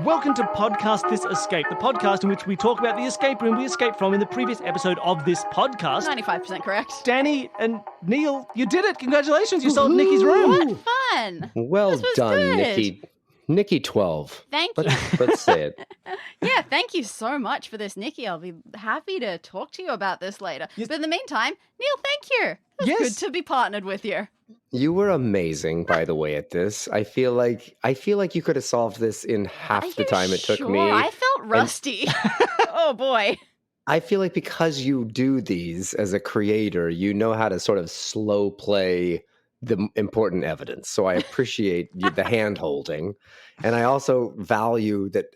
Welcome to Podcast This Escape, the podcast in which we talk about the escape room we escaped from in the previous episode of this podcast. 95% correct. Danny and Neil, you did it. Congratulations, you solved Nikki's room. What fun. Well done, good. Nikki. Nikki 12. Thank you. Let's say it. Yeah, thank you so much for this, Nikki. I'll be happy to talk to you about this later. Yes. But in the meantime, Neil, thank you. It was Yes. good to be partnered with you. You were amazing, by the way, at this. I feel like you could have solved this in half the time it took me. I felt rusty. Oh, boy. I feel like because you do these as a creator, you know how to sort of slow play the important evidence. So I appreciate the hand holding. And I also value that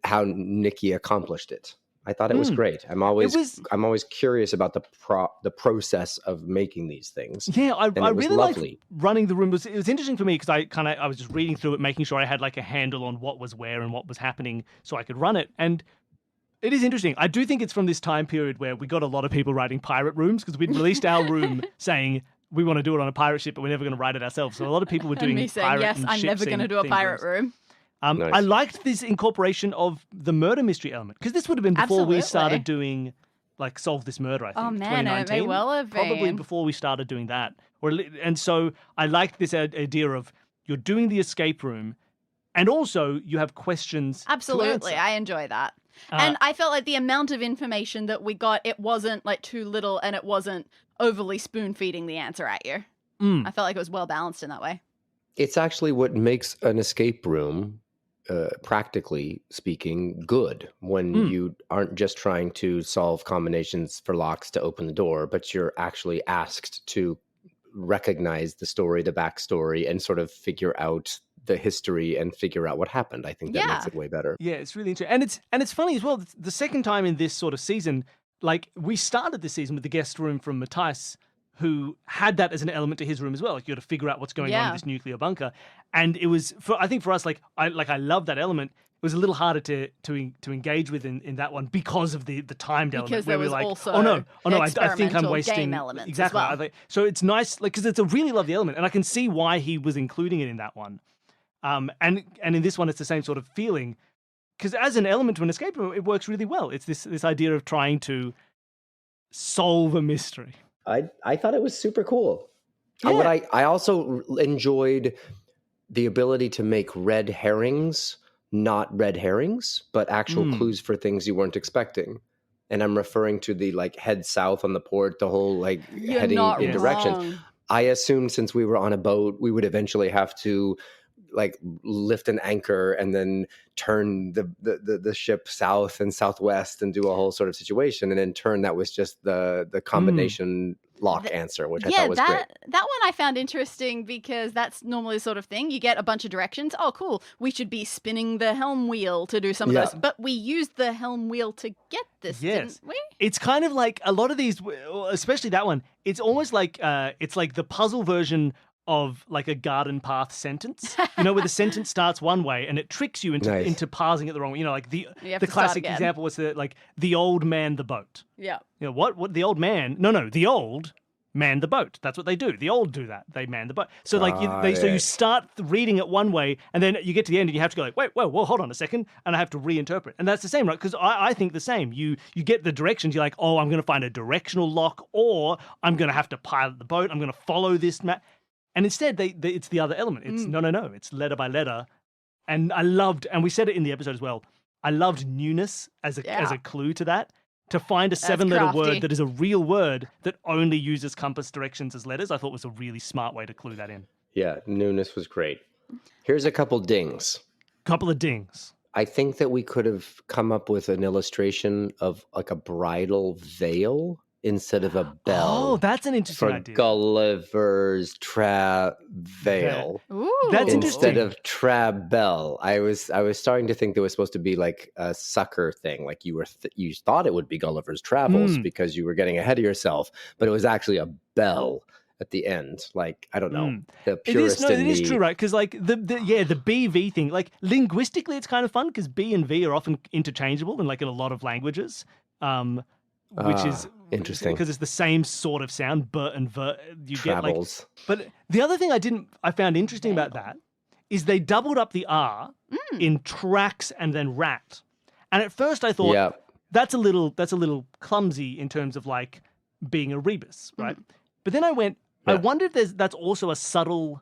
how Nikki accomplished it. I thought it was great. I'm always curious about the process of making these things. Yeah, I really lovely. liked running the room. It was interesting for me because I was just reading through it, making sure I had like a handle on what was where and what was happening so I could run it. And it is interesting. I do think it's from this time period where we got a lot of people writing pirate rooms because we'd released our room saying we want to do it on a pirate ship, but we're never going to write it ourselves. So a lot of people were doing And me saying, pirate yes, and I'm never going to do a ship-themed pirate rooms. room. Nice. I liked this incorporation of the murder mystery element because this would have been before we Absolutely. started doing like Solve This Murder, I think. Oh, man, it 2019. may well have Probably been. before we started doing that. And so I liked this idea of you're doing the escape room and also you have questions to Absolutely. answer. I enjoy that. And I felt like the amount of information that we got, it wasn't like too little and it wasn't overly spoon feeding the answer at you. I felt like it was well balanced in that way. It's actually what makes an escape room, practically speaking, good when you aren't just trying to solve combinations for locks to open the door, but you're actually asked to recognize the story, the backstory, and sort of figure out the history and figure out what happened. I think that makes it way better. Yeah, it's really interesting. And it's funny as well, the second time in this sort of season, like we started the season with the guest room from Matthias, who had that as an element to his room as well. Like you got to figure out what's going on in this nuclear bunker. And it was, I think for us, I love that element. It was a little harder to engage with in that one because of the timed element. Because where there we're was like, also oh no, I think I'm experimental wasting game elements as exactly. well. So it's nice, like because it's a really lovely element, and I can see why he was including it in that one. And in this one, it's the same sort of feeling. Because as an element to an escape room, it works really well. It's this idea of trying to solve a mystery. I thought it was super cool. Yeah. I also enjoyed the ability to make red herrings not red herrings, but actual clues for things you weren't expecting. And I'm referring to the like head south on the port, the whole like You're heading not in directions. wrong. I assumed since we were on a boat, we would eventually have to like lift an anchor and then turn the ship south and southwest and do a whole sort of situation. And in turn, that was just the combination lock answer, which I thought was great. That one I found interesting because that's normally the sort of thing. You get a bunch of directions. Oh, cool. We should be spinning the helm wheel to do some of those. But we used the helm wheel to get this, didn't we? It's kind of like a lot of these, especially that one, it's almost like it's like the puzzle version of like a garden path sentence, you know, where the sentence starts one way and it tricks you into parsing it the wrong way. You know, like the classic example was the old man the boat. Yeah. You know, what the old man? No, the old man the boat. That's what they do. The old do that. They man the boat. So like you start reading it one way and then you get to the end and you have to go like, wait, whoa, hold on a second, and I have to reinterpret. And that's the same, right? Because I think the same. You get the directions. You're like, oh, I'm going to find a directional lock, or I'm going to have to pilot the boat. I'm going to follow this map. And instead, it's the other element. It's no. It's letter by letter. And I loved, and we said it in the episode as well, I loved newness as a clue to that. To find a 7-letter word that is a real word that only uses compass directions as letters, I thought was a really smart way to clue that in. Yeah, newness was great. Here's a couple dings. Couple of dings. I think that we could have come up with an illustration of like a bridal veil instead of a bell. Oh, that's an interesting idea. For Gulliver's Travail. Ooh. That's Instead interesting. of Trabell. I was starting to think there was supposed to be like a sucker thing. Like you thought it would be Gulliver's Travels because you were getting ahead of yourself, but it was actually a bell at the end. Like, I don't know. The purist it is true, right? Because like the BV thing, like linguistically it's kind of fun because B and V are often interchangeable in like in a lot of languages. Which is interesting because it's the same sort of sound, but and ver. You Travels. get like, but the other thing I found interesting about that is they doubled up the R in tracks and then rat. And at first I thought that's a little clumsy in terms of like being a rebus, right? But then I went, I wonder if that's also a subtle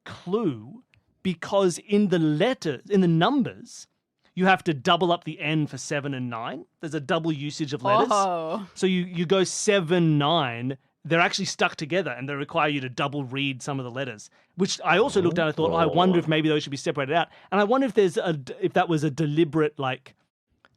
clue, because in the numbers, you have to double up the N for 7 and 9. There's a double usage of letters. Oh. So you go 7, 9. They're actually stuck together, and they require you to double read some of the letters, which I also looked at and I thought, I wonder if maybe those should be separated out. And I wonder if that was a deliberate, like,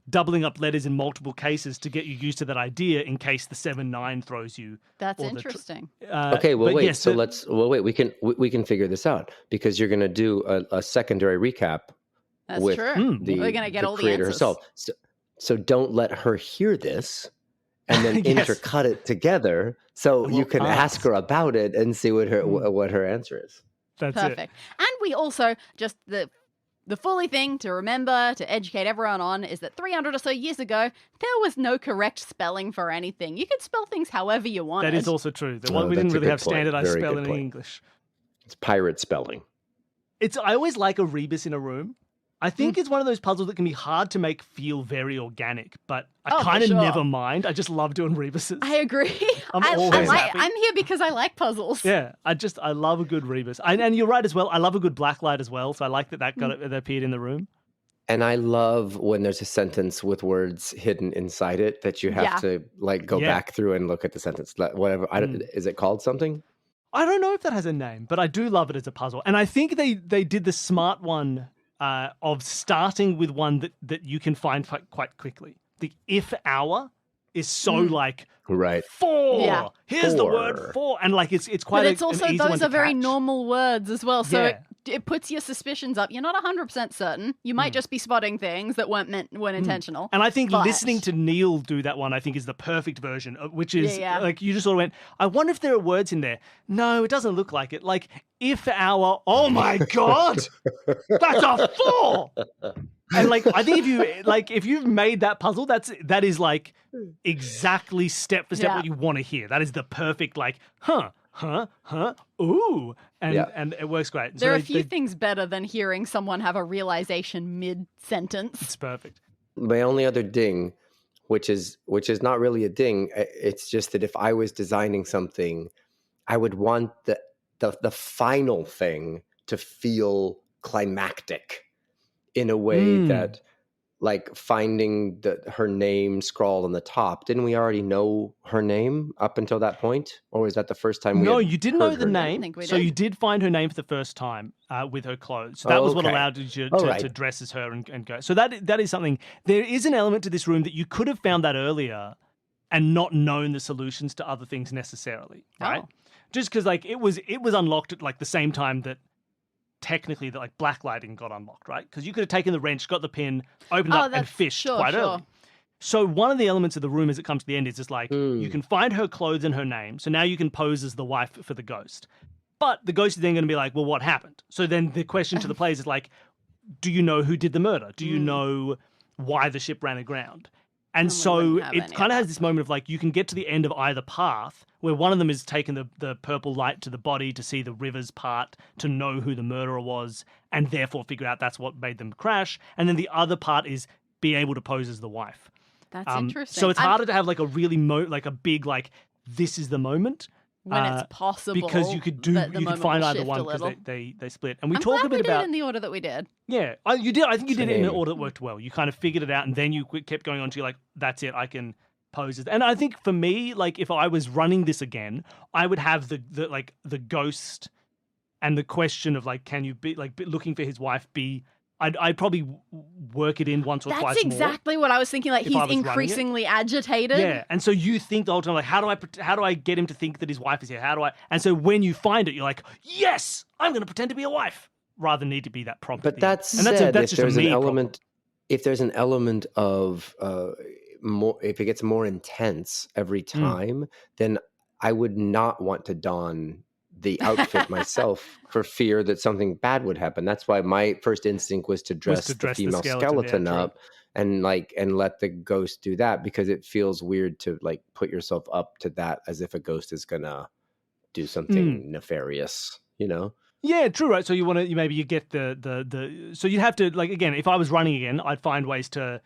doubling up letters in multiple cases to get you used to that idea in case the 7, 9 throws you. That's interesting. Okay, well, wait. Yes, we can figure this out, because you're going to do a secondary recap. That's with true. The, We're going to get the all the creator answers. herself. So don't let her hear this and then intercut it together, so you can ask her about it and see what her answer is. That's perfect. And we also just the fully thing to remember, to educate everyone on, is that 300 or so years ago, there was no correct spelling for anything. You could spell things however you wanted. That is also true. We didn't really have standardized spelling in English. It's pirate spelling. I always like a rebus in a room. I think it's one of those puzzles that can be hard to make feel very organic, but I kind of never mind. I just love doing rebuses. I agree. I'm here because I like puzzles. Yeah, I love a good rebus. And you're right as well. I love a good blacklight as well. So I like that that appeared in the room. And I love when there's a sentence with words hidden inside it that you have to like go back through and look at the sentence. Whatever. Is it called something? I don't know if that has a name, but I do love it as a puzzle. And I think they did the smart one of starting with one that you can find quite quickly. The if hour is so like 4. Yeah. Here's the word 4, and like it's quite. But it's an also easy those one to are very catch. normal words as well. So it puts your suspicions up. You're not 100% certain. You might just be spotting things that weren't intentional. And I think listening to Neil do that one, I think, is the perfect version, which is like you just sort of went, I wonder if there are words in there. No, it doesn't look like it. Like if hour. Oh my god, that's a 4. And like I think if you've made that puzzle, that is like exactly step for step what you want to hear. That is the perfect like ooh, and it works great. There are a few things better than hearing someone have a realization mid-sentence. It's perfect. My only other ding, which is not really a ding, it's just that if I was designing something, I would want the final thing to feel climactic in a way that, like finding her name scrawled on the top. Didn't we already know her name up until that point? Or was that the first time we you didn't know the name. So you did find her name for the first time with her clothes. So that was what allowed you to dress as her and go. So that is something. There is an element to this room that you could have found that earlier and not known the solutions to other things necessarily, right? Oh. Just because like it was unlocked at like the same time that technically that like blacklighting got unlocked, right? Because you could have taken the wrench, got the pin, opened up and fished quite early. So one of the elements of the room as it comes to the end is just like you can find her clothes and her name. So now you can pose as the wife for the ghost. But the ghost is then going to be like, well, what happened? So then the question to the players is like, do you know who did the murder? Do you know why the ship ran aground? And so it kind of has this moment of like, you can get to the end of either path where one of them is taking the purple light to the body to see the river's part, to know who the murderer was, and therefore figure out that's what made them crash. And then the other part is be able to pose as the wife. That's interesting. So it's harder to have like a really like a big, like, this is the moment. When it's possible. Because you could find either one because they split. And we talk a bit about did it in the order that we did. Yeah, you did. I think you did it in an order that worked well. You kind of figured it out, and then you kept going on to like, that's it. I can pose it. And I think for me, like, if I was running this again, I would have the ghost and the question of like, can you be like looking for his wife be. I'd probably work it in once or twice more. That's exactly what I was thinking. Like, he's increasingly agitated. Yeah, and so you think the whole time, like, how do I get him to think that his wife is here? And so when you find it, you're like, yes, I'm going to pretend to be a wife, rather than need to be that prompt. But that's if there's an element, if there's an element of more, if it gets more intense every time, then I would not want to don the outfit myself for fear that something bad would happen. That's why my first instinct was to dress the female skeleton up and let the ghost do that, because it feels weird to like put yourself up to that as if a ghost is gonna do something nefarious, you know? Yeah, true, right? So you want to, maybe you get the so you'd have to, like, again, if I was running again, I'd find ways to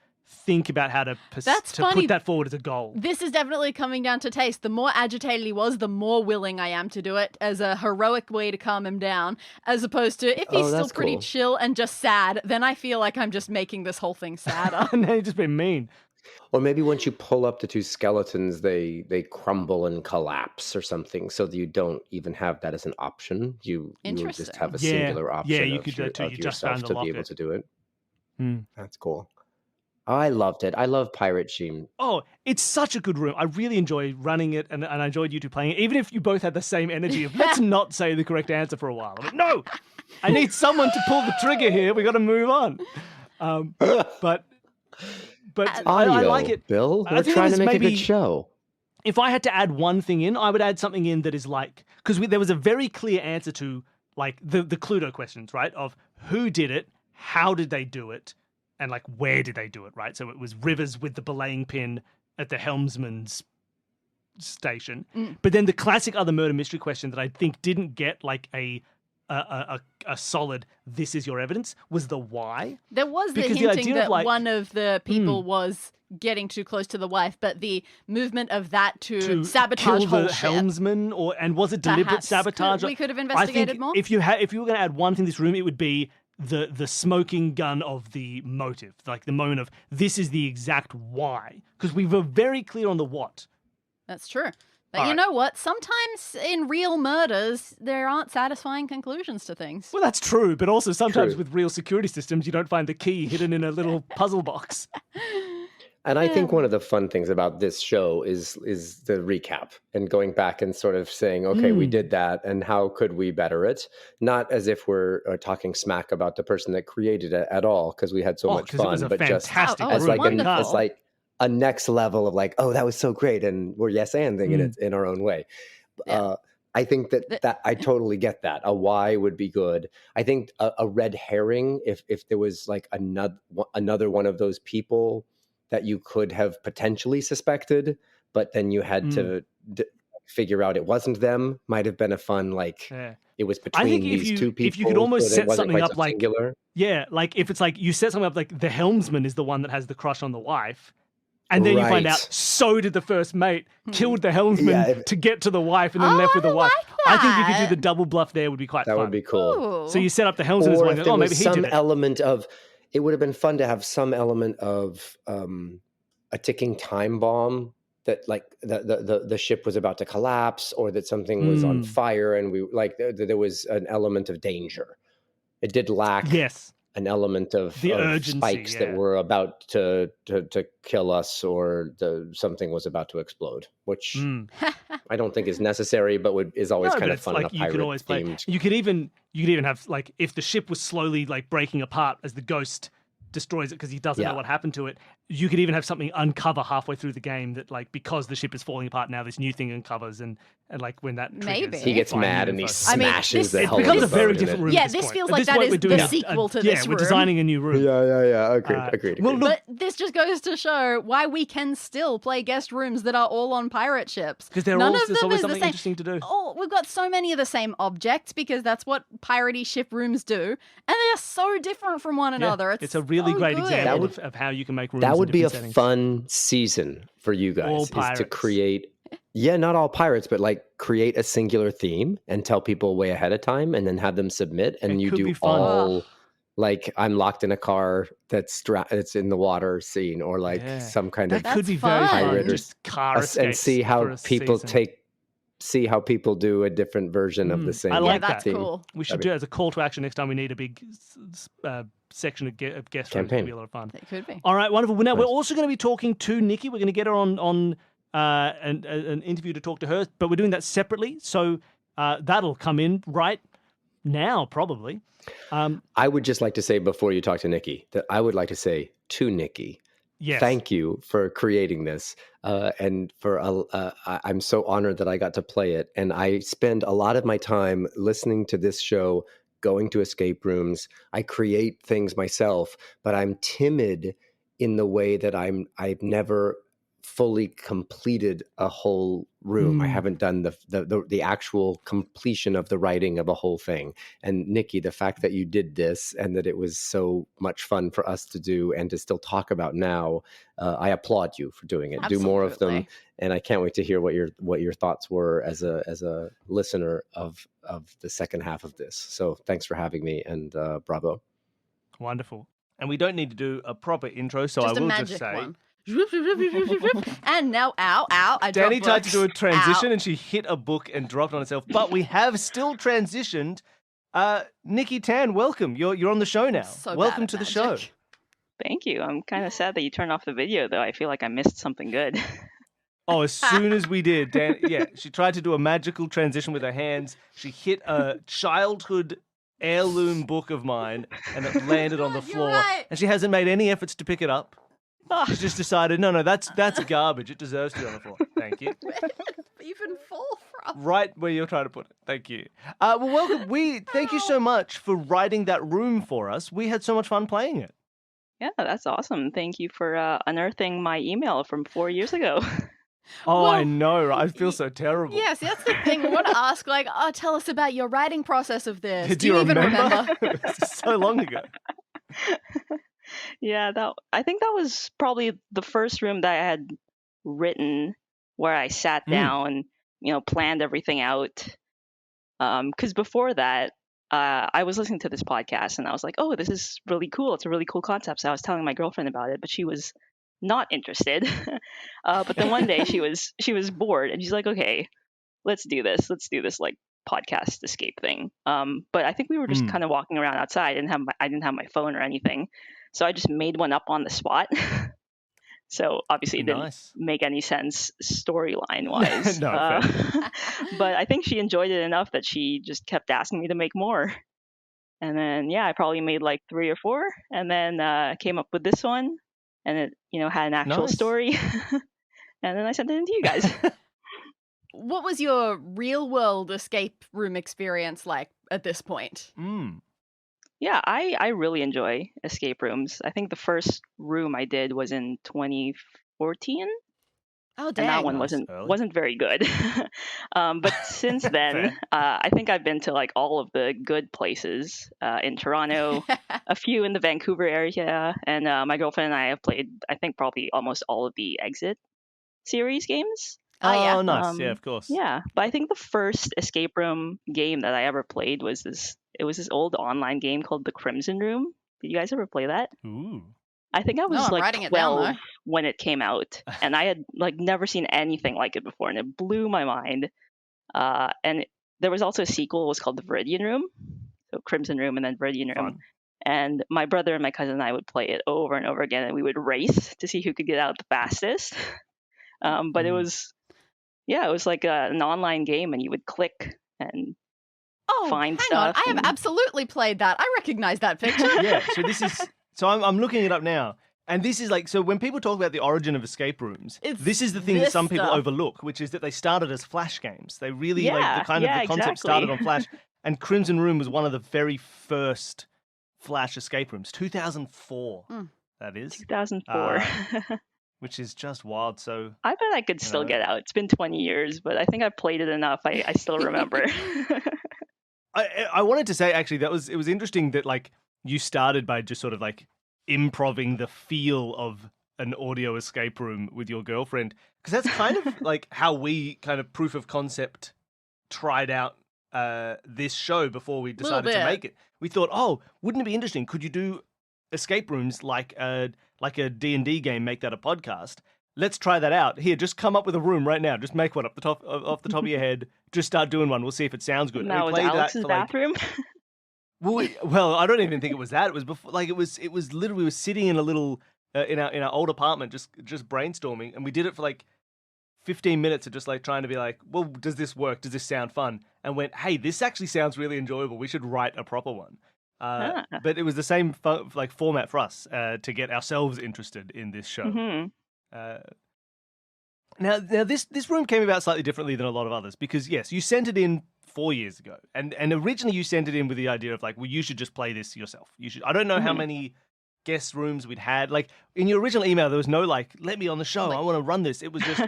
think about how to That's to funny. put that forward as a goal. This is definitely coming down to taste. The more agitated he was, the more willing I am to do it as a heroic way to calm him down, as opposed to if he's still that's pretty cool. chill and just sad, then I feel like I'm just making this whole thing sadder. And then you've just been mean. Or maybe once you pull up the two skeletons, they crumble and collapse or something, so that you don't even have that as an option. You just have a Yeah. singular option Yeah, you of, could do that too. of You just yourself found the to be able locket. to do it. Hmm. That's cool. Oh, I loved it. I love Pirate Sheen. Oh, it's such a good room. I really enjoy running it, and I enjoyed you two playing it, even if you both had the same energy of, let's not say the correct answer for a while. I'm like, no, I need someone to pull the trigger here. We got to move on. But I like it. Bill. I We're think trying to it's make a maybe- good show. If I had to add one thing in, I would add something in that is like, because there was a very clear answer to, like, the Cluedo questions, right? Of who did it, how did they do it, and, like, where did they do it, right? So it was Rivers with the belaying pin at the helmsman's station. But then the classic other murder mystery question that I think didn't get, like, a solid "this is your evidence" was the why. There was the Because the hinting idea of, that like- one of the people was getting too close to the wife, but the movement of that to sabotage kill whole the ship. helmsman, and was it deliberate Perhaps sabotage? we could have I investigated think more. if you were going to add one thing to this room, it would be the smoking gun of the motive, like the moment of this is the exact why, because we were very clear on the what. That's true. But All you right. know what? Sometimes in real murders, there aren't satisfying conclusions to things. Well, that's true, but also sometimes True. with real security systems, you don't find the key hidden in a little puzzle box. And I think one of the fun things about this show is the recap and going back and sort of saying, okay, we did that, and how could we better it? Not as if we're talking smack about the person that created it at all, because we had so much 'cause it fun, was a but just fantastic Oh, as room. like wonderful. as like a next level of like, oh, that was so great, and we're yes-anding it in our own way. Yeah. I think that I totally get that. A why would be good. I think a red herring, if there was like another one of those people that you could have potentially suspected, but then you had to figure out it wasn't them, might have been a fun, like, Yeah. it was I between think if these you- two people. if you could almost so that it set wasn't something quite up so like- singular. Yeah, like if it's like you set something up like the helmsman is the one that has the crush on the wife, and then you find out Right. so did the first mate, killed the helmsman Yeah, if- to get to the wife, and then Oh, left with I the wife. like I think you could that. do the double bluff there. Would be quite That fun. would be cool. Ooh. So you set up the helmsman as Or one. if That, there oh, maybe was he some did it. element of, it would have been fun to have some element of a ticking time bomb, that like the ship was about to collapse, or that something was on fire, and we like there was an element of danger. It did lack Yes. an element of, The of urgency, spikes yeah. that were about to kill us, or something was about to explode, which I don't think is necessary, but is always No, kind but of it's fun like in a you pirate can always play. themed. You could even have like if the ship was slowly like breaking apart as the ghost destroys it because he doesn't know Yeah. what happened to it. You could even have something uncover halfway through the game that like because the ship is falling apart now, this new thing uncovers and like when that triggers, Maybe. He gets find mad new and he info. I mean, smashes this- the it It hell becomes out a of very the boat in different it. room. Yeah, at this this point. feels At like this that point, is we're doing the a- sequel to yeah, this we're room. designing a new room. Yeah. Agreed. Well, look, But this just goes to show why we can still play guest rooms that are all on pirate ships. because there's None of always them is the something same. interesting to do. Oh, we've got so many of the same objects because that's what piratey ship rooms do, and they're so different from one Yeah, another. it's a really so great good. example of how you can make rooms. That in would be a different settings. fun season for you guys, All is to pirates. create, not all pirates, but like create a singular theme and tell people way ahead of time, and then have them submit, and It you could do be fun. all like I'm locked in a car that's it's in the water scene, or like Yeah. some kind That of That's could be very fun. fun. Pirate or Just car and escapes see for how a people season. see how people do a different version of the same. I Yeah, like that's that. cool. We should do it as a call to action next time. We need a big section of guest rooms. It's Campaign. going to be a lot of fun. It could be. All right, wonderful. Well, now we're Nice. also going to be talking to Nikki. We're going to get her on an interview to talk to her, but we're doing that separately. So that'll come in right now, probably. I would just like to say before you talk to Nikki that I would like to say to Nikki, Yes. thank you for creating this, and for I'm so honored that I got to play it. And I spend a lot of my time listening to this show, going to escape rooms. I create things myself, but I'm timid in the way that I've never fully completed a whole room. I haven't done the actual completion of the writing of a whole thing. And Nikki, the fact that you did this and that it was so much fun for us to do and to still talk about now, I applaud you for doing it. Do more of them, and I can't wait to hear what your thoughts were as a listener of the second half of this. So thanks for having me, and bravo. Wonderful. And we don't need to do a proper intro, so I will just say. One. And now, ow, Danny tried to do a transition and she hit a book and dropped on herself. But we have still transitioned. Nikki Tan, welcome. You're on the show now. Welcome to the show. Thank you. I'm kind of sad that you turned off the video, though. I feel like I missed something good. Oh, as soon as we did, she tried to do a magical transition with her hands. She hit a childhood heirloom book of mine and it landed on the floor. Right. And she hasn't made any efforts to pick it up. She's just decided, no, that's garbage. It deserves to be on the floor. Thank you. Where did it even fall from? Right where you're trying to put it. Thank you. Well, welcome. Thank you so much for writing that room for us. We had so much fun playing it. Yeah, that's awesome. Thank you for unearthing my email from 4 years ago. Oh, well, I know. I feel so terrible. Yes, that's the thing. We want to ask, tell us about your writing process of this. Do you even remember? So long ago. Yeah, I think that was probably the first room that I had written where I sat down and, planned everything out. Because before that, I was listening to this podcast and I was like, oh, this is really cool. It's a really cool concept. So I was telling my girlfriend about it, but she was not interested. But then one day she was bored and she's like, okay, let's do this like podcast escape thing. But I think we were just kind of walking around outside. I didn't have my phone or anything. So I just made one up on the spot. So obviously it didn't make any sense storyline wise. No, but I think she enjoyed it enough that she just kept asking me to make more. And then, I probably made like 3 or 4 and then came up with this one and it, had an actual story. And then I sent it in to you guys. What was your real world escape room experience like at this point? Yeah, I really enjoy escape rooms. I think the first room I did was in 2014. Oh, dang. And that one wasn't very good. But since then, I think I've been to like all of the good places in Toronto, a few in the Vancouver area, and my girlfriend and I have played, I think, probably almost all of the Exit series games. Oh, nice. Yeah, of course. Yeah, but I think the first escape room game that I ever played was this old online game called The Crimson Room. Did you guys ever play that? Ooh. I think I was like 12 it when it came out, and I had like never seen anything like it before, and it blew my mind. There was also a sequel. It was called The Viridian Room, so Crimson Room and then Viridian Room. Fun. And my brother and my cousin and I would play it over and over again, and we would race to see who could get out the fastest. But it was like an online game, and you would click and find stuff. I have absolutely played that. I recognize that picture. Yeah, so I'm looking it up now. And this is like, so when people talk about the origin of escape rooms, this is the thing that some people overlook, which is that they started as Flash games. They really, the concept started on Flash. And Crimson Room was one of the very first Flash escape rooms. 2004, that is. 2004. Which is just wild. So I bet I could still get out. It's been 20 years, but I think I've played it enough. I still remember. I wanted to say, actually, it was interesting that like you started by just sort of like improving the feel of an audio escape room with your girlfriend, because that's kind of like how we kind of proof of concept tried out this show before we decided to make it. We thought, oh, wouldn't it be interesting? Could you do escape rooms like a D&D game, make that a podcast? Let's try that out. Here, just come up with a room right now. Just make one off the top of your head. Just start doing one. We'll see if it sounds good. No, we played Alex's bathroom. Well, I don't even think it was that. It was before. Like it was literally, we were sitting in a little in our old apartment, just brainstorming, and we did it for like 15 minutes of just like trying to be like, well, does this work? Does this sound fun? And went, hey, this actually sounds really enjoyable. We should write a proper one. But it was the same format for us to get ourselves interested in this show. Mm-hmm. Now this room came about slightly differently than a lot of others because yes, you sent it in 4 years ago, and originally you sent it in with the idea of like, well, you should just play this yourself. You should. I don't know how many guest rooms we'd had. Like in your original email, there was no like, let me on the show. I want to run this. It was just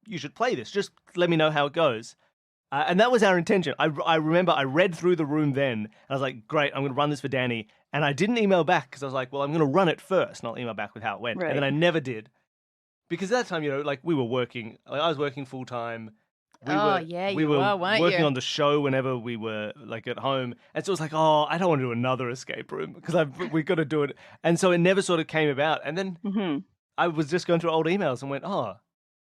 you should play this. Just let me know how it goes. And that was our intention. I remember I read through the room then, and I was like, great, I'm going to run this for Danny. And I didn't email back because I was like, well, I'm going to run it first, and I'll email back with how it went. Right. And then I never did. Because at that time, like we were working, like, I was working full time. We were working on the show whenever we were like at home. And so it was like, oh, I don't want to do another escape room because we've got to do it. And so it never sort of came about. And then I was just going through old emails and went, oh,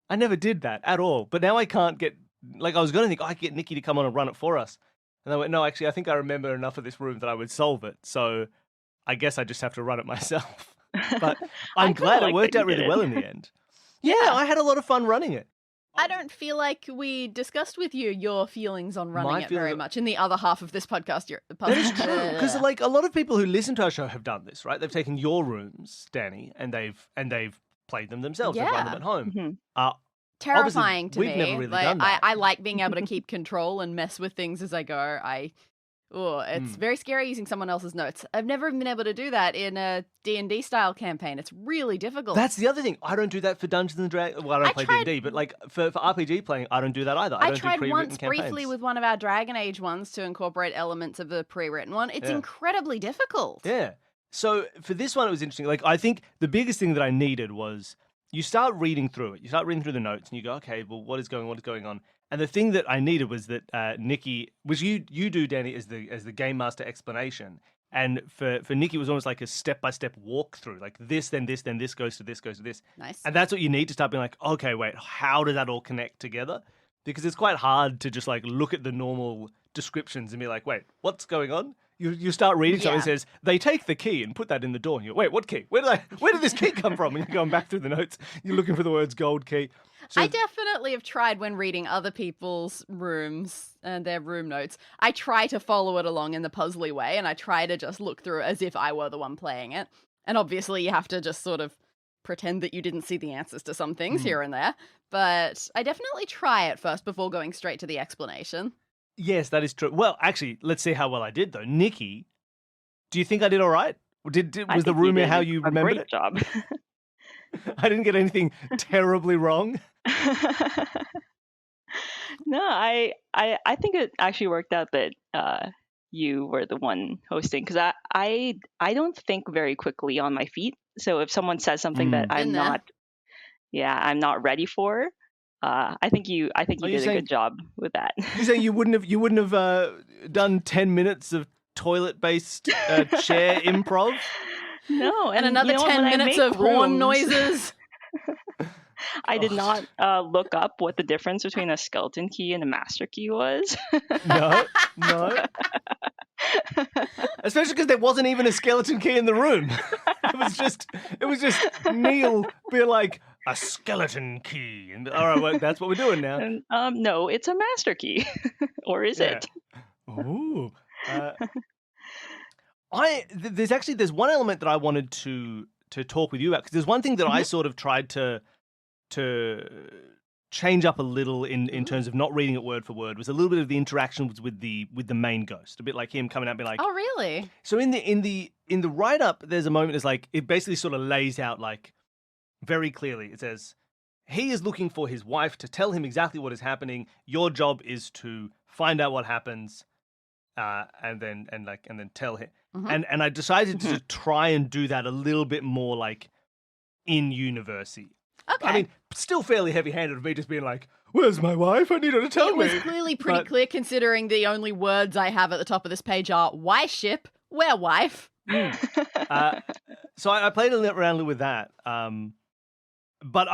I never did that at all. But now I can't get, like I was going to think, I could get Nikki to come on and run it for us. And I went, no, actually, I think I remember enough of this room that I would solve it. So I guess I just have to run it myself. But I'm glad it worked out really well in the end. Yeah, I had a lot of fun running it. I don't feel like we discussed with you your feelings on running it very much in the other half of this podcast. That is true, because like a lot of people who listen to our show have done this, right? They've taken your rooms, Danny, and they've played them themselves. They've run them at home. Terrifying to me. We've never really like, done that. I like being able to keep control and mess with things as I go. It's very scary using someone else's notes. I've never been able to do that in a D&D style campaign. It's really difficult. That's the other thing. I don't do that for Dungeons and Dragons. Well, I don't play D&D, but like for RPG playing, I don't do that either. I don't tried do pre-written once campaigns. briefly with one of our Dragon Age ones to incorporate elements of a pre-written one. It's incredibly difficult. Yeah. So for this one, it was interesting. Like I think the biggest thing that I needed was you start reading through it. You start reading through the notes, and you go, okay, well, what is going on? And the thing that I needed was that Nikki, which you do, Danny, as the game master explanation, and for Nikki it was almost like a step-by-step walkthrough, like this, then this goes to this. Nice. And that's what you need to start being like, okay, wait, how does that all connect together? Because it's quite hard to just like look at the normal descriptions and be like, wait, what's going on? You start reading something that says, they take the key and put that in the door. And you go, wait, what key? Where did this key come from? And you're going back through the notes. You're looking for the words gold key. So, I definitely have tried when reading other people's rooms and their room notes. I try to follow it along in the puzzly way, and I try to just look through it as if I were the one playing it. And obviously you have to just sort of pretend that you didn't see the answers to some things here and there. But I definitely try it first before going straight to the explanation. Yes, that is true. Well, actually, let's see how well I did, though. Nikki, do you think I did all right? Was the room how you remembered it? Great job. I didn't get anything terribly wrong. No, I think it actually worked out that you were the one hosting, because I don't think very quickly on my feet. So if someone says something that I'm not ready for, I think you did a good job with that. You saying you wouldn't have done 10 minutes of toilet-based chair improv? No, and another 10 minutes of horn noises. I did not look up what the difference between a skeleton key and a master key was. No. Especially because there wasn't even a skeleton key in the room. It was just Neil being like, a skeleton key. And all right, well, that's what we're doing now. And, no, it's a master key. Or is it? Ooh. There's one element that I wanted to talk with you about, because there's one thing that I sort of tried to change up a little in terms of not reading it word for word, was a little bit of the interactions with the main ghost, a bit like him coming out and being like, oh really? So in the write up, there's a moment that's like, it basically sort of lays out like very clearly. It says he is looking for his wife to tell him exactly what is happening. Your job is to find out what happens, and then tell him. And I decided to try and do that a little bit more like in university. Okay. I mean, still fairly heavy-handed of me just being like, where's my wife? I need her to tell me. It was clearly pretty clear, considering the only words I have at the top of this page are why ship, where wife. So I played around with that. But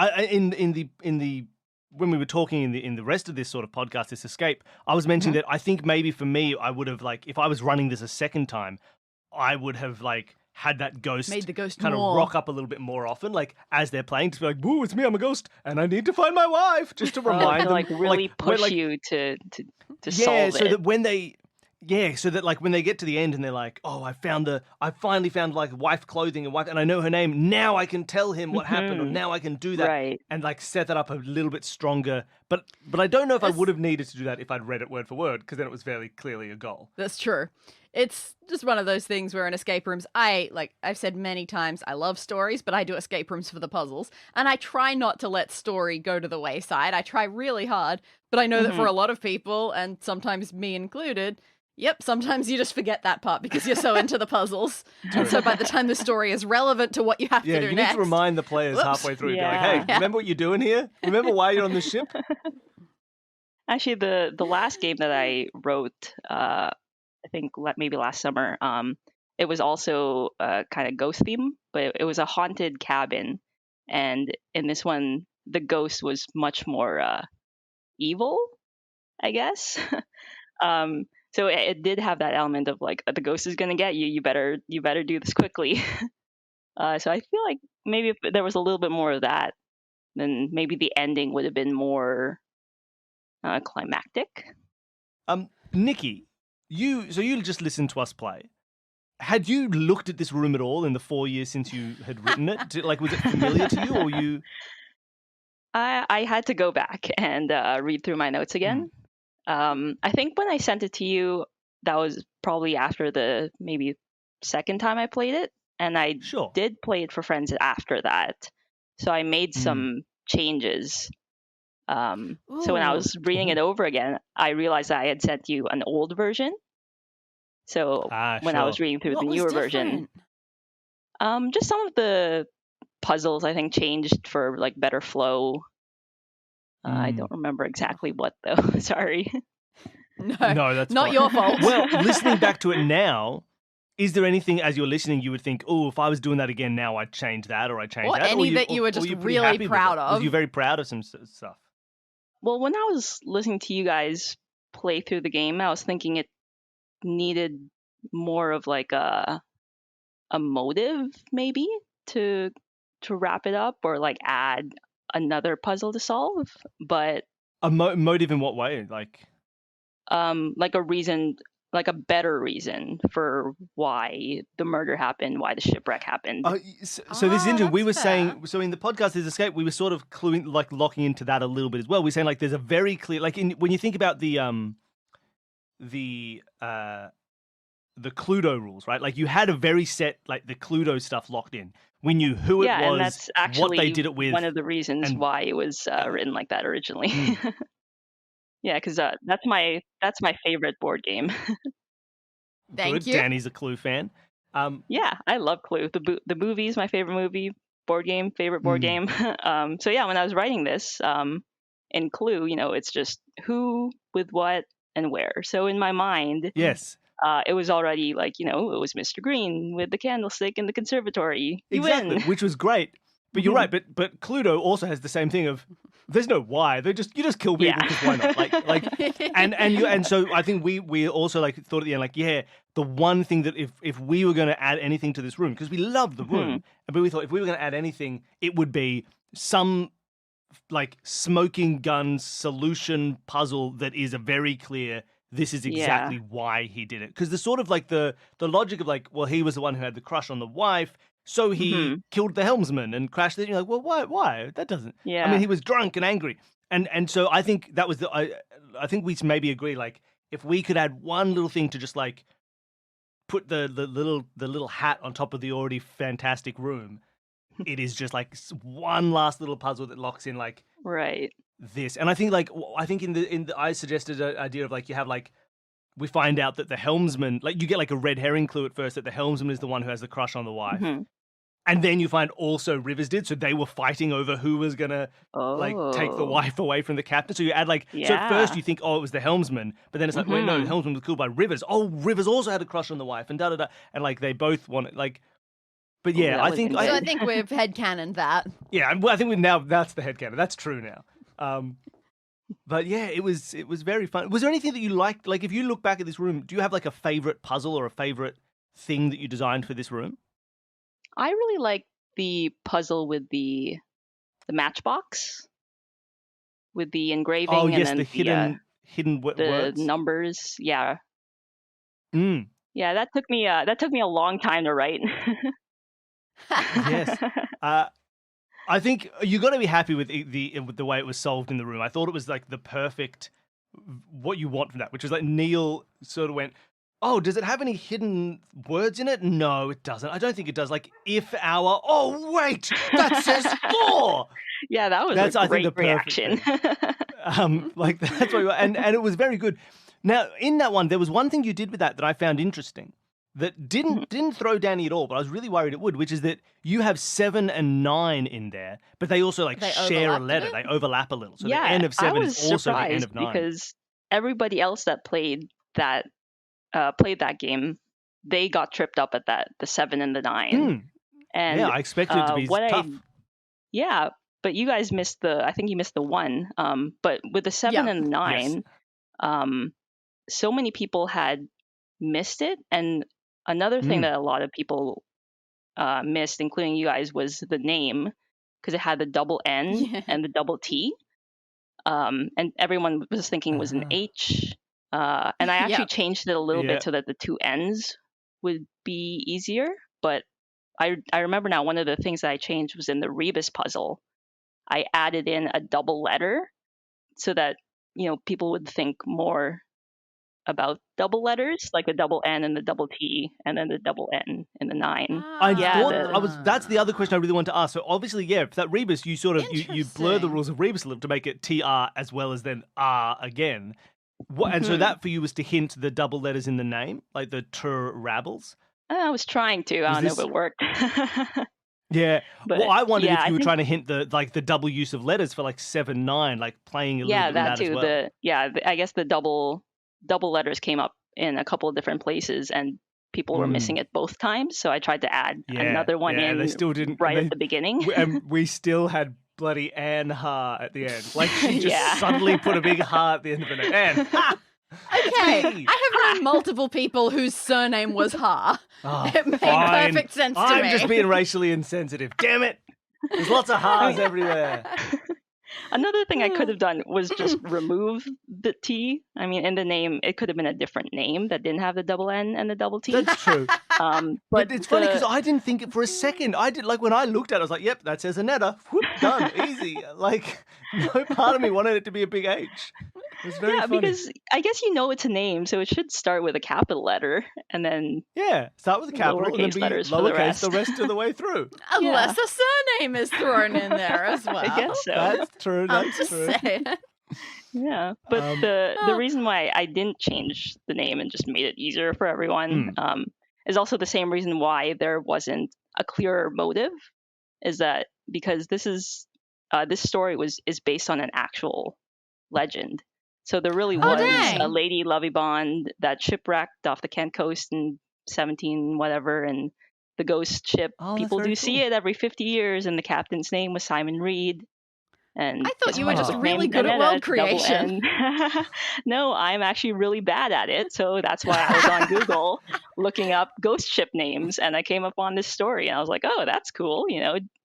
when we were talking in the rest of this sort of podcast, this escape, I was mentioning that I think maybe for me, I would have, like, if I was running this a second time, I would have like had that ghost made the ghost kind more. of rock up a little bit more often, like as they're playing, to be like, "Boo, it's me, I'm a ghost, and I need to find my wife," just to remind them, like really push you to solve it. So that when they. Yeah, so that like when they get to the end and they're like, "Oh, I finally found like wife clothing and I know her name. Now I can tell him what happened, or now I can do that," right. And like set that up a little bit stronger. But I don't know if I would have needed to do that if I'd read it word for word, because then it was very clearly a goal. That's true. It's just one of those things where in escape rooms, I've said many times, I love stories, but I do escape rooms for the puzzles. And I try not to let story go to the wayside. I try really hard, but I know that for a lot of people, and sometimes me included, sometimes you just forget that part because you're so into the puzzles. And so by the time the story is relevant to what you have to do you next. need to remind the players halfway through. Yeah. Go like, hey, remember what you're doing here? Remember why you're on the ship? Actually, the last game that I wrote, I think maybe last summer, it was also kind of ghost theme, but it was a haunted cabin. And in this one, the ghost was much more evil, I guess. So it did have that element of like, the ghost is gonna get you. You better do this quickly. So I feel like maybe if there was a little bit more of that, then maybe the ending would have been more climactic. Nikki, you just listened to us play. Had you looked at this room at all in the 4 years since you had written it? Was it familiar to you, or you? I had to go back and read through my notes again. I think when I sent it to you, that was probably after the maybe second time I played it, and I did play it for friends after that. So I made some changes. So when I was reading it over again, I realized that I had sent you an old version. So when I was reading through the newer version, just some of the puzzles I think changed for like better flow. I don't remember exactly what though. Sorry. No, that's not fine. your fault. Well, listening back to it now, is there anything as you're listening you would think, oh, if I was doing that again now, I'd change that, or I'd change or that, any that you were just really proud of? Was you very proud of some stuff? Well, when I was listening to you guys play through the game, I was thinking it needed more of like a motive, maybe to wrap it up, or like add another puzzle to solve. But a motive in what way? Like a reason, like a better reason for why the murder happened, why the shipwreck happened. So this is interesting. We were saying, so in the podcast, There's Escape, we were sort of locking into that a little bit as well. We're saying like there's a very clear, like when you think about the Cluedo rules, right? Like you had a very set, like the Cluedo stuff locked in. We knew who it was, and that's actually what they did it with. One of the reasons why it was written like that originally. Yeah, because that's my favorite board game. Thank you. Danny's a Clue fan. Yeah, I love Clue. The movie is my favorite movie. Board game, favorite board game. So yeah, when I was writing this, in Clue, it's just who, with what, and where. So in my mind, yes, it was already like, it was Mr. Green with the candlestick in the conservatory. You exactly, win. Which was great. But you're right. But Cluedo also has the same thing of there's no why. You just kill people because why not? And so I think we also like thought at the end like the one thing that if we were going to add anything to this room, because we love the room, but we thought if we were going to add anything, it would be some like smoking gun solution puzzle that is a very clear. This is exactly why he did it. Because the sort of like the logic of like, well, he was the one who had the crush on the wife. So he killed the helmsman and crashed it. You're like, well, why? That doesn't. Yeah. I mean, he was drunk and angry, and so I think that was I think we maybe agree like if we could add one little thing to just like put the little hat on top of the already fantastic room, it is just like one last little puzzle that locks in like this. And I think I suggested an idea of like you have like. We find out that the helmsman, like you get like a red herring clue at first that the helmsman is the one who has the crush on the wife. And then you find also Rivers did. So they were fighting over who was going to like take the wife away from the captain. So you add like, so at first you think, oh, it was the helmsman. But then it's like, wait, no, the helmsman was killed by Rivers. Oh, Rivers also had a crush on the wife and da-da-da. And like they both want it like, but yeah, I think we've headcanoned that. Yeah, I think that's the headcanon. That's true now. But yeah, it was very fun. Was there anything that you liked? Like, if you look back at this room, do you have like a favorite puzzle or a favorite thing that you designed for this room? I really like the puzzle with the matchbox, with the engraving. Oh yes, and then the hidden words. The numbers. Yeah. Yeah, that took me a long time to write. Yes. I think you got to be happy with the way it was solved in the room. I thought it was like the perfect what you want from that, which was like Neil sort of went, Oh, does it have any hidden words in it? No, it doesn't. I don't think it does. Like, if our... Oh, wait! That says 4! Yeah, that was That's, a I think, great the perfect reaction. Like, that's what and it was very good. Now, in that one, there was one thing you did with that I found interesting that didn't throw Danny at all, but I was really worried it would, which is that you have 7 and 9 in there, but they also, like, They share a overlap a letter. bit? They overlap a little. So Yeah, the end of I 7 was is also the end surprised of 9. because everybody else that played that game, they got tripped up at the 7 and the 9. And yeah, I expected it to be tough. Yeah, but you guys missed I think you missed the 1. But with the 7 Yeah. and 9, Yes. so many people had missed it. And another thing that a lot of people missed, including you guys, was the name, because it had the double N and the double T. And everyone was thinking it was an H. And I actually changed it a little bit so that the 2 N's would be easier. But I remember now one of the things that I changed was in the Rebus puzzle. I added in a double letter so that, people would think more about double letters, like the double N and the double T, and then the double N in the 9. That's the other question I really wanted to ask. So obviously, for that Rebus, you sort of you blur the rules of Rebus a little to make it TR as well as then R again. And so that for you was to hint the double letters in the name, like the rabbles. I was trying to. I don't know if it worked. Yeah. But, well, I wondered if you were trying to hint the double use of letters for like 7, 9, like playing a little bit of that too. as well. I guess the double letters came up in a couple of different places, and people were missing it both times. So I tried to add another one in. They still didn't at the beginning. And we still had bloody Anne Ha at the end. Like she just suddenly put a big ha at the end of it. Anne Ha! Okay, I have known multiple people whose surname was Ha. It made perfect sense to me. I'm just being racially insensitive. Damn it! There's lots of ha's everywhere. Another thing I could have done was just remove the T. I mean, in the name, it could have been a different name that didn't have the double N and the double T. That's true. But it's funny because I didn't think it for a second. I did, like, when I looked at it, I was like, yep, that says Anetta. Whoop, done, easy. Like, no part of me wanted it to be a big H. It was very funny. Because I guess it's a name, so it should start with a capital letter and then start with a capital and then be letters lowercase the rest of the way through. Unless a surname is thrown in there as well. I guess so. That's true. That's true. Yeah, but the reason why I didn't change the name and just made it easier for everyone is also the same reason why there wasn't a clearer motive. Is that because this story is based on an actual legend. So there really was a Lady Lovibond that shipwrecked off the Kent coast in 17 whatever, and the ghost ship. People do see it every 50 years, and the captain's name was Simon Reed. And I thought you were just really good at world creation. No, I'm actually really bad at it. So that's why I was on Google looking up ghost ship names, and I came up on this story, and I was like, oh, that's cool.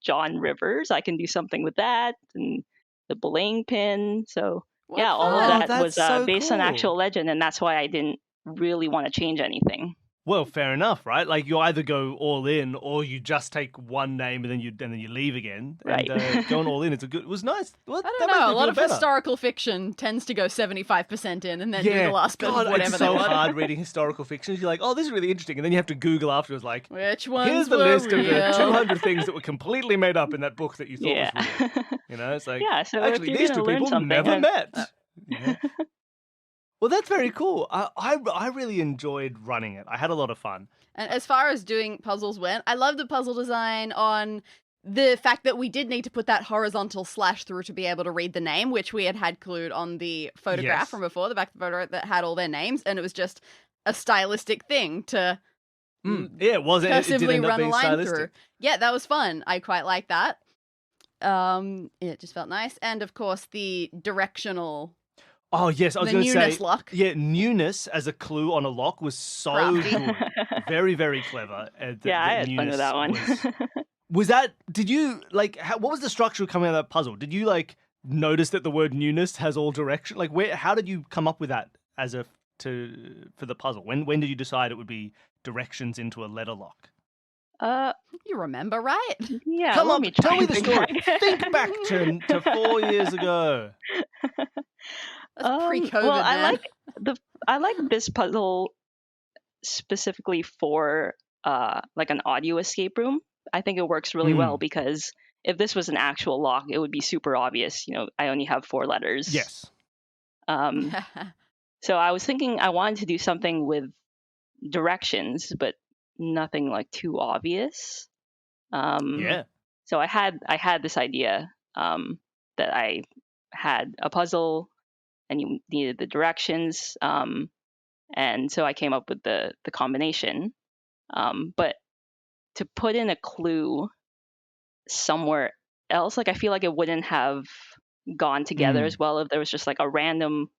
John Rivers, I can do something with that, and the belaying pin. So all of that was based on actual legend, and that's why I didn't really want to change anything. Well, fair enough, right? Like you either go all in, or you just take one name and then you leave again. Right. And going all in, it was nice. Well, I don't know. A lot of historical fiction tends to go 75% in and then do the last bit of whatever it's they so want. hard reading historical fiction. You're like, oh, this is really interesting, and then you have to Google afterwards, like, which ones here's the were list real? of the 200 things that were completely made up in that book that you thought was real. It's like, so actually, these two people never met. Well, that's very cool. I really enjoyed running it. I had a lot of fun. And as far as doing puzzles went, I love the puzzle design on the fact that we did need to put that horizontal slash through to be able to read the name, which we had clued on the photograph from before, the back of the photo that had all their names, and it was just a stylistic thing to it wasn't. It did end up being stylistic. through. Yeah, that was fun. I quite like that. It just felt nice, and of course the directional. Oh, yes, I was going to say, lock. Yeah, newness as a clue on a lock was so good. Very, very clever. I had fun with that one. Was that, did you, what was the structure coming out of that puzzle? Did you, notice that the word newness has all direction? How did you come up with that for the puzzle? When did you decide it would be directions into a letter lock? You remember, right? Yeah. Come on, tell me the story. Think back to 4 years ago. That's pre-COVID. Well, I like this puzzle specifically for like an audio escape room. I think it works really well because if this was an actual lock, it would be super obvious. I only have 4 letters. Yes. So I was thinking I wanted to do something with directions, but nothing like too obvious. Yeah. So I had this idea that I had a puzzle and you needed the directions. And so I came up with the combination. But to put in a clue somewhere else, like I feel like it wouldn't have gone together as well if there was just like a random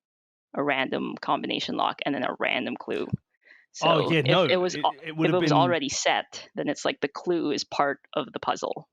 combination lock and then a random clue. So if it was already set, then it's like the clue is part of the puzzle.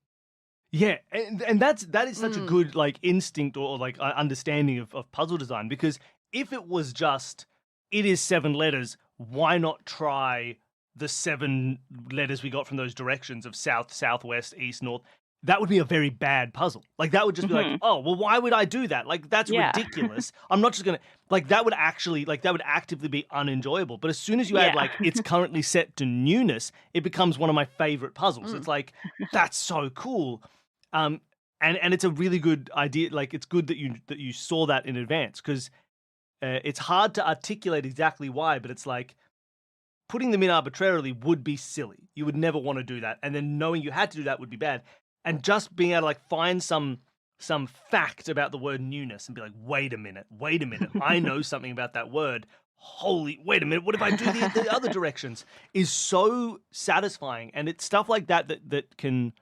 Yeah, and that is such a good like instinct or like understanding of puzzle design, because if it was just it is 7 letters, why not try the 7 letters we got from those directions of south, southwest, east, north? That would be a very bad puzzle. Like that would just be like, oh, well, why would I do that? Like that's ridiculous. I'm not just gonna like that would actively be unenjoyable. But as soon as you add like it's currently set to newness, it becomes one of my favorite puzzles. It's like that's so cool. And it's a really good idea. Like it's good that you saw that in advance, because it's hard to articulate exactly why, but it's like putting them in arbitrarily would be silly. You would never want to do that, and then knowing you had to do that would be bad. And just being able to like find some fact about the word newness and be like, wait a minute, I know something about that word. Wait a minute, what if I do the other directions? Is so satisfying, and it's stuff like that can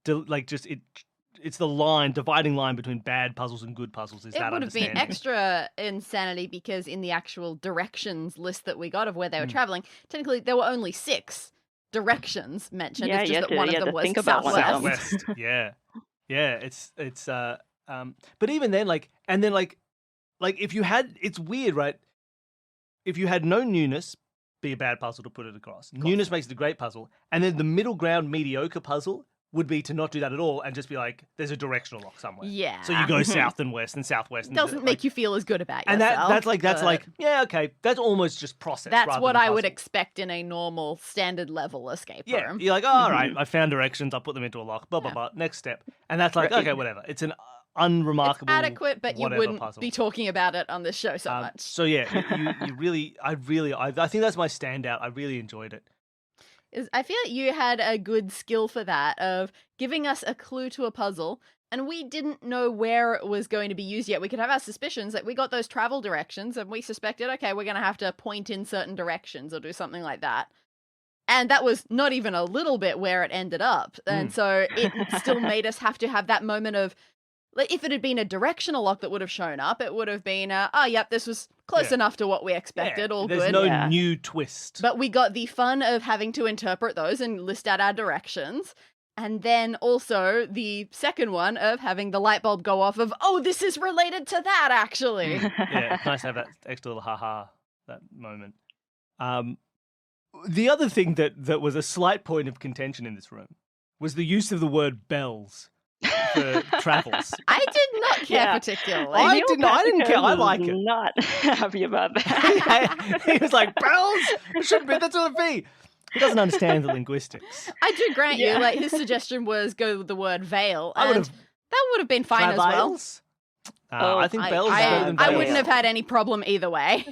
like just it's the dividing line between bad puzzles and good puzzles. It would have been extra insanity because in the actual directions list that we got of where they were traveling, technically there were only 6 directions mentioned. Yeah, it's just that one of them was southwest. Yeah. It's but even then, like if you had, it's weird, right? If you had no newness, be a bad puzzle to put it across. Newness makes it a great puzzle, and then the middle ground mediocre puzzle would be to not do that at all and just be like, there's a directional lock somewhere. Yeah. So you go south and west and southwest. It doesn't make you feel as good about yourself. And that's like, yeah, okay. That's almost just process. That's what I would expect in a normal standard level escape room. You're like, oh, all right, I found directions, I'll put them into a lock, blah, blah, blah, next step. And that's like, okay, whatever. It's an unremarkable, it's adequate, but you wouldn't puzzle. be talking about it on this show so much. So yeah, you really, I think that's my standout. I really enjoyed it. I feel like you had a good skill for that, of giving us a clue to a puzzle, and we didn't know where it was going to be used yet. We could have our suspicions that we got those travel directions, and we suspected, okay, we're going to have to point in certain directions or do something like that. And that was not even a little bit where it ended up. And so it still made us have to have that moment of, like, if it had been a directional lock that would have shown up, it would have been, yep, this was close enough to what we expected, all There's good. There's no new twist. But we got the fun of having to interpret those and list out our directions. And then also the second one of having the light bulb go off of, oh, this is related to that, actually. Yeah, it's nice to have that extra little ha-ha, that moment. The other thing that was a slight point of contention in this room was the use of the word bells for travels. I did not care particularly. I didn't care. I like it. Not happy about that. He was like, bells? It shouldn't be. That's what it be. He doesn't understand the linguistics. I do grant you, like, his suggestion was go with the word veil, and that would have been fine as well. I think bells is better than veils. I wouldn't have had any problem either way.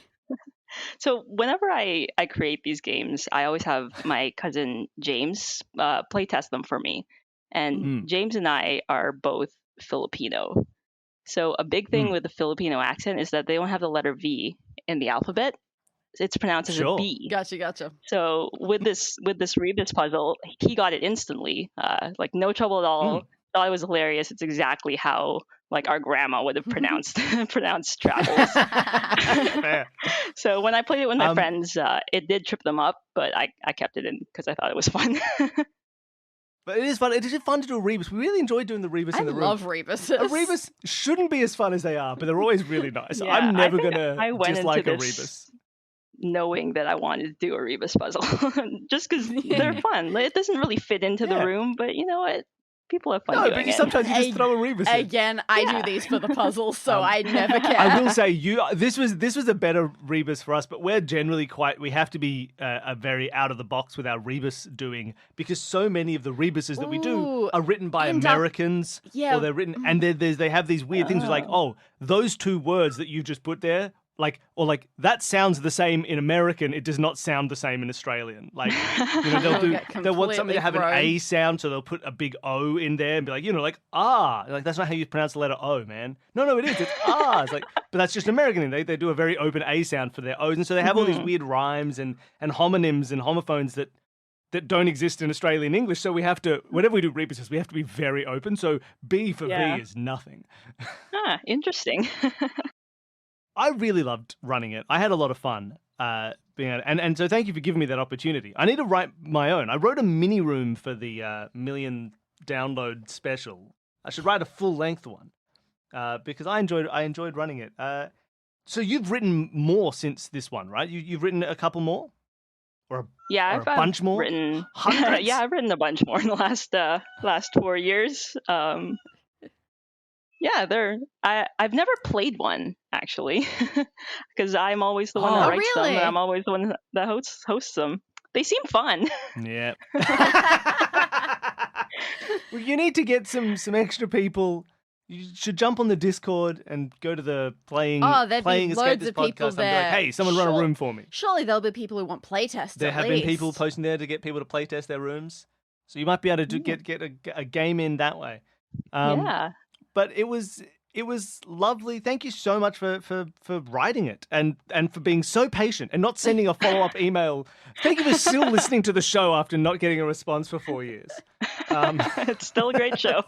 So whenever I create these games, I always have my cousin James play test them for me. And James and I are both Filipino. So a big thing with the Filipino accent is that they don't have the letter V in the alphabet. It's pronounced as a B. Gotcha. So with this Rebus puzzle, he got it instantly. Like no trouble at all. Thought it was hilarious. It's exactly how like our grandma would have pronounced travels. Fair. So when I played it with my friends, it did trip them up, but I kept it in because I thought it was fun. But it is fun. It is fun to do a rebus. We really enjoy doing the rebus in the room. I love rebuses. A rebus shouldn't be as fun as they are, but they're always really nice. Yeah, I'm never going to dislike a rebus. Knowing that I wanted to do a rebus puzzle. Just because they're fun. It doesn't really fit into the room, but you know what? People have fun No, doing but it. sometimes you just throw a rebus in. Again, I do these for the puzzles, so I never care. I will say this was a better rebus for us, but we're generally we have to be a very out of the box with our rebus doing, because so many of the rebuses that we do are written by Americans, or they're written and they have these weird things like, oh, those two words that you just put there, like that sounds the same in American, it does not sound the same in Australian. Like, they'll want something to have an A sound, so they'll put a big O in there and be like, like that's not how you pronounce the letter O, man. No, it is. It's ah. It's like, but that's just American. They do a very open A sound for their O's, and so they have all these weird rhymes and homonyms and homophones that don't exist in Australian English. So we have to, whenever we do rebuses, we have to be very open. So B for V is nothing. Interesting. I really loved running it. I had a lot of fun being at it. And so thank you for giving me that opportunity. I need to write my own. I wrote a mini room for the million download special. I should write a full length one because I enjoyed running it. So you've written more since this one, right? You've written a couple more, or a bunch more. Written hundreds. Yeah, I've written a bunch more in the last 4 years. Yeah, I've never played one, actually, because I'm always the one that writes them, and I'm always the one that hosts them. They seem fun. Yeah. Well, you need to get some extra people. You should jump on the Discord and go to the playing Escape This podcast and be like, hey, someone run a room for me. Surely there'll be people who want playtests. There have been people posting there to get people to playtest their rooms. So you might be able to get a game in that way. Yeah. But it was lovely. Thank you so much for writing it and for being so patient and not sending a follow-up email. Thank you for still listening to the show after not getting a response for 4 years. It's still a great show.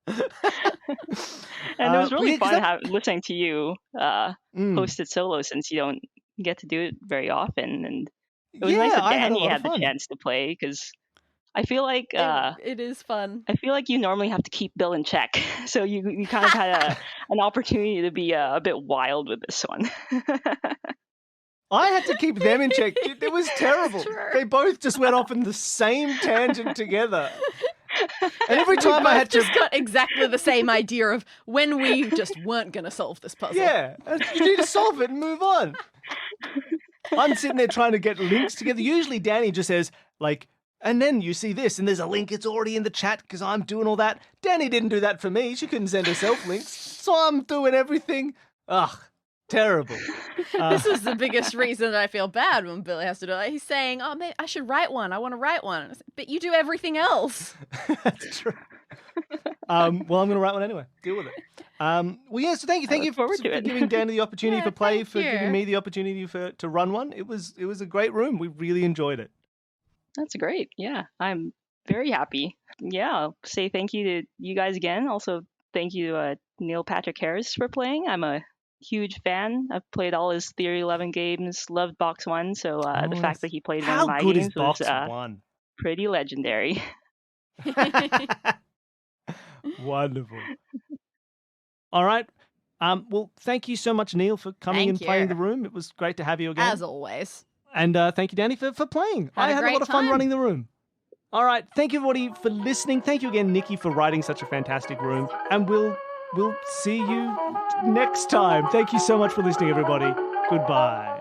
And it was really fun listening to you host it solo, since you don't get to do it very often. And it was nice that Danny had the chance to play, because I feel like it is fun. I feel like you normally have to keep Bill in check, so you kind of had an opportunity to be a bit wild with this one. I had to keep them in check. It was terrible. They both just went off in the same tangent together. And every time I had to... just got exactly the same idea of when we just weren't going to solve this puzzle. Yeah, you need to solve it and move on. I'm sitting there trying to get links together. Usually Danny just says, like, and then you see this, and there's a link. It's already in the chat because I'm doing all that. Danny didn't do that for me. She couldn't send herself links. So I'm doing everything. Ugh, terrible. This is the biggest reason that I feel bad when Billy has to do it. He's saying, oh, maybe I should write one. I want to write one. Like, but you do everything else. That's true. Well, I'm going to write one anyway. Deal with it. Well, yeah, so thank you for giving Danny the opportunity for play, for giving me the opportunity to run one. It was a great room. We really enjoyed it. That's great. Yeah, I'm very happy. Yeah, I'll say thank you to you guys again. Also, thank you to Neil Patrick Harris for playing. I'm a huge fan. I've played all his Theory 11 games, loved Box 1, so the fact that he played one of my games was pretty legendary. Wonderful. All right. Well, thank you so much, Neil, for coming and playing the room. It was great to have you again. As always. And thank you, Danny, for playing. I had a lot of fun running the room. All right. Thank you, everybody, for listening. Thank you again, Nikki, for writing such a fantastic room. And we'll see you next time. Thank you so much for listening, everybody. Goodbye.